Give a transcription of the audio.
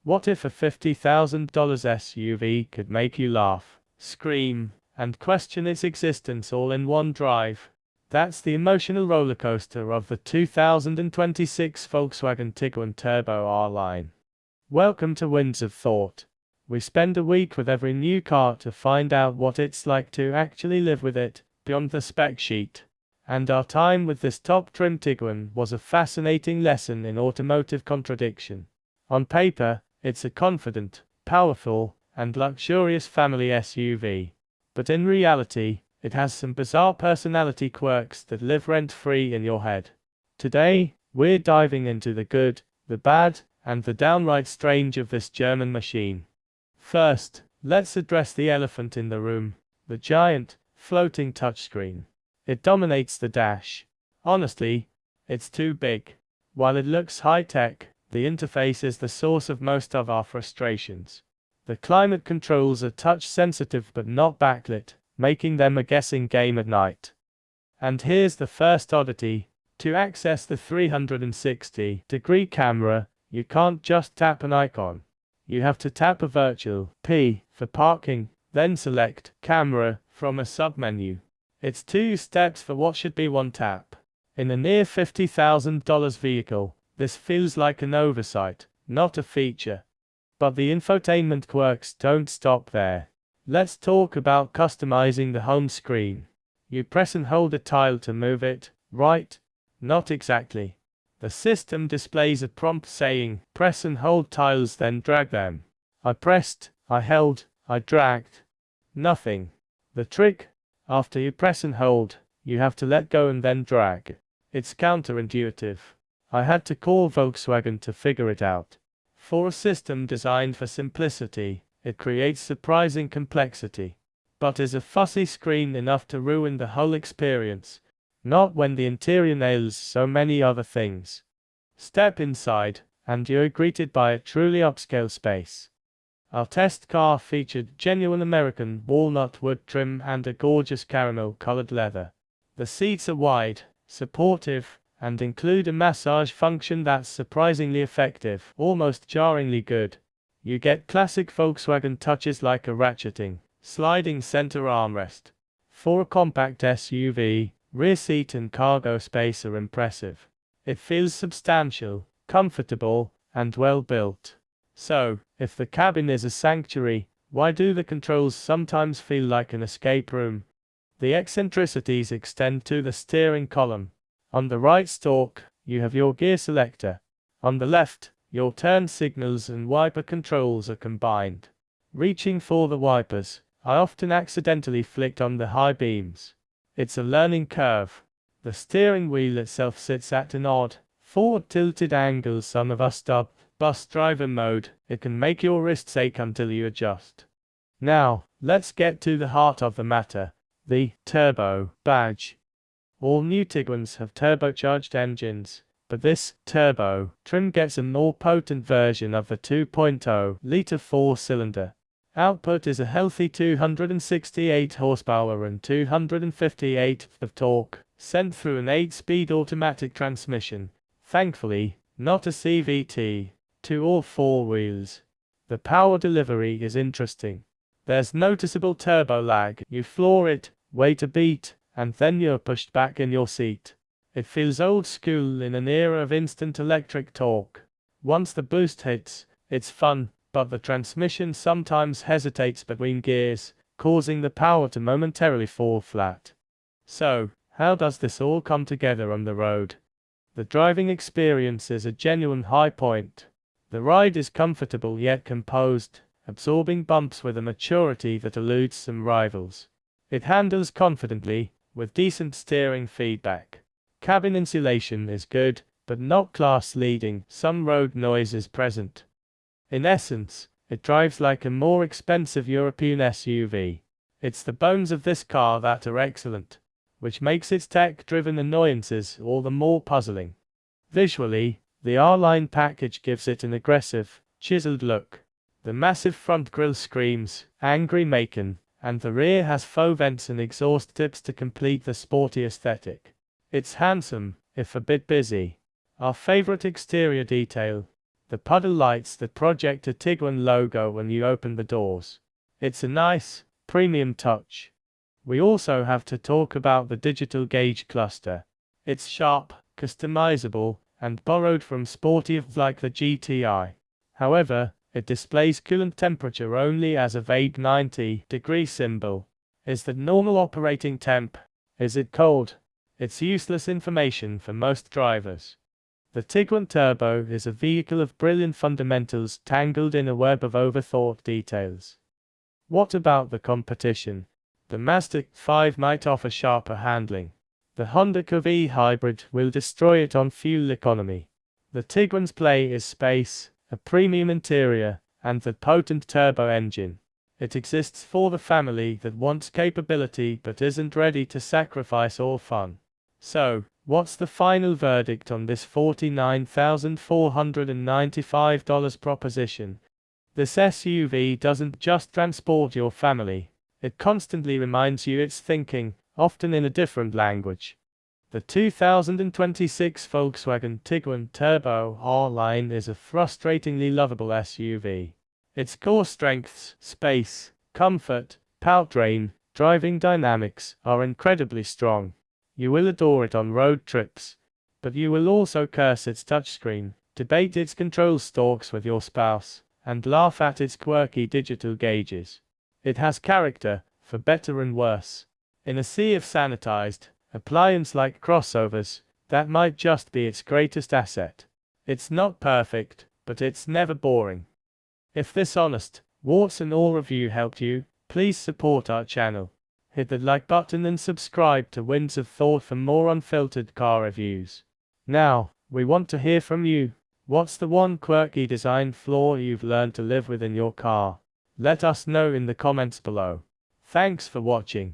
What if a $50,000 SUV could make you laugh, scream, and question its existence all in one drive? That's the emotional roller coaster of the 2026 Volkswagen Tiguan Turbo R-Line. Welcome to Winds of Thought. We spend a week with every new car to find out what it's like to actually live with it, beyond the spec sheet. And our time with this top-trim Tiguan was a fascinating lesson in automotive contradiction. On paper, it's a confident, powerful, and luxurious family SUV. But in reality, it has some bizarre personality quirks that live rent-free in your head. Today, we're diving into the good, the bad, and the downright strange of this German machine. First, let's address the elephant in the room, the giant, floating touchscreen. It dominates the dash. Honestly, it's too big. While it looks high-tech, the interface is the source of most of our frustrations. The climate controls are touch-sensitive but not backlit, making them a guessing game at night. And here's the first oddity. To access the 360-degree camera, you can't just tap an icon. You have to tap a virtual P for parking, then select Camera from a submenu. It's 2 steps for what should be 1 tap. In a near $50,000 vehicle, this feels like an oversight, not a feature. But the infotainment quirks don't stop there. Let's talk about customizing the home screen. You press and hold a tile to move it, right? Not exactly. The system displays a prompt saying, press and hold tiles then drag them. I pressed, I held, I dragged. Nothing. The trick? After you press and hold, you have to let go and then drag. It's counterintuitive. I had to call Volkswagen to figure it out. For a system designed for simplicity, it creates surprising complexity. But is a fussy screen enough to ruin the whole experience? Not when the interior nails so many other things. Step inside, and you're greeted by a truly upscale space. Our test car featured genuine American walnut wood trim and a gorgeous caramel-colored leather. The seats are wide, supportive, and include a massage function that's surprisingly effective, almost jarringly good. You get classic Volkswagen touches like a ratcheting, sliding center armrest. For a compact SUV, rear seat and cargo space are impressive. It feels substantial, comfortable, and well built. So, if the cabin is a sanctuary, why do the controls sometimes feel like an escape room? The eccentricities extend to the steering column. On the right stalk, you have your gear selector. On the left, your turn signals and wiper controls are combined. Reaching for the wipers, I often accidentally flicked on the high beams. It's a learning curve. The steering wheel itself sits at an odd, forward-tilted angle. Some of us dub bus driver mode. It can make your wrists ache until you adjust. Now, let's get to the heart of the matter, the turbo badge. All new Tiguans have turbocharged engines, but this turbo trim gets a more potent version of the 2.0-liter 4-cylinder. Output is a healthy 268 horsepower and 258 of torque, sent through an 8-speed automatic transmission. Thankfully, not a CVT, 2 or 4 wheels. The power delivery is interesting. There's noticeable turbo lag. You floor it, wait a beat, and then you're pushed back in your seat. It feels old school in an era of instant electric torque. Once the boost hits, it's fun, but the transmission sometimes hesitates between gears, causing the power to momentarily fall flat. So, how does this all come together on the road? The driving experience is a genuine high point. The ride is comfortable yet composed, absorbing bumps with a maturity that eludes some rivals. It handles confidently, with decent steering feedback. Cabin insulation is good, but not class-leading. Some road noise is present. In essence, it drives like a more expensive European SUV. It's the bones of this car that are excellent, which makes its tech-driven annoyances all the more puzzling. Visually, the R-Line package gives it an aggressive, chiseled look. The massive front grille screams, "Angry Macon," and the rear has faux vents and exhaust tips to complete the sporty aesthetic. It's handsome, if a bit busy. Our favorite exterior detail, the puddle lights that project a Tiguan logo when you open the doors. It's a nice, premium touch. We also have to talk about the digital gauge cluster. It's sharp, customizable, and borrowed from sportives like the GTI. However, it displays coolant temperature only as a vague 90-degree symbol. Is that normal operating temp? Is it cold? It's useless information for most drivers. The Tiguan Turbo is a vehicle of brilliant fundamentals tangled in a web of overthought details. What about the competition? The Mazda 5 might offer sharper handling. The Honda Curvy hybrid will destroy it on fuel economy. The Tiguan's play is space, a premium interior, and the potent turbo engine. It exists for the family that wants capability but isn't ready to sacrifice all fun. So, what's the final verdict on this $49,495 proposition? This SUV doesn't just transport your family. It constantly reminds you it's thinking, often in a different language. The 2026 Volkswagen Tiguan Turbo R-Line is a frustratingly lovable SUV. Its core strengths, space, comfort, powertrain, driving dynamics, are incredibly strong. You will adore it on road trips, but you will also curse its touchscreen, debate its control stalks with your spouse, and laugh at its quirky digital gauges. It has character, for better and worse. In a sea of sanitized, appliance-like crossovers, that might just be its greatest asset. It's not perfect, but it's never boring. If this honest, warts and all review helped you, please support our channel. Hit the like button and subscribe to Winds of Thought for more unfiltered car reviews. Now, we want to hear from you. What's the one quirky design flaw you've learned to live with in your car? Let us know in the comments below. Thanks for watching.